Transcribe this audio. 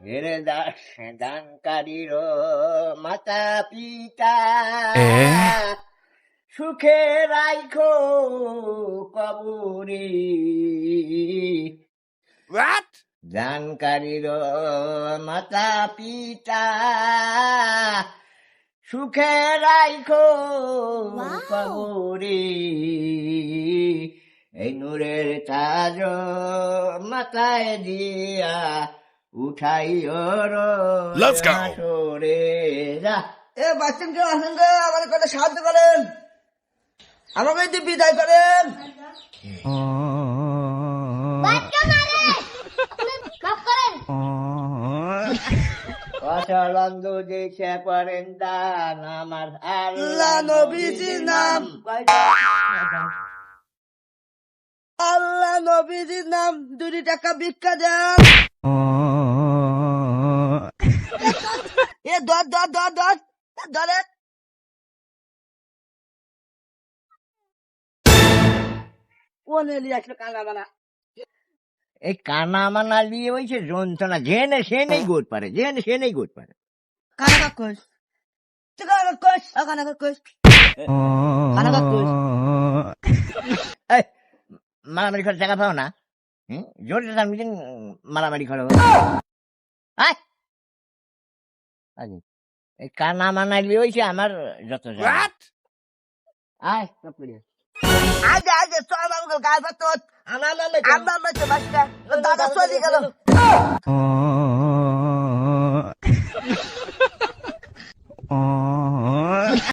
এরে দানকারীর মাতা পিতা সুখে রাইখো কবরে What? দানকারীর মাতা পিতা সুখে রাইখো কবরে এই নূরের তাজ মাথায় দিয়া উঠাই Let's go. হাসরে যা এ বাচ্চান কেউ আসেন গো, আমার কথা সাহায্য করেন, আমাকে একটু বিদায় করেন। অচলন্দ দেশে করেন দান আমার আল্লাহ নবীজির নাম, আল্লাহ নবীজির নাম, 2 টাকা ভিক্ষা দেন। এ ধরেন। কোন এলি আসলো কানা বানা? এই কানা মানা নিয়ে হয়েছে যন্ত্রণা, জেনে সে নেই গোট পারে, জেনে সে নেই গোট পারে। কানা কাকুস, তুই কানা কাকুস, কানা কাকুস, কানা কাকুস। এই, মারামারি করে টাকা পাও না? জোরে তার মিটিং মারামারি করো। আয়, এই কানা মানা নিয়ে হয়েছে আমার যত জানা। What? আয় সব করে আজ চল আমাকে গায়ে পাতো, আমার নামে তো বাসটা দাদা চলে গেল।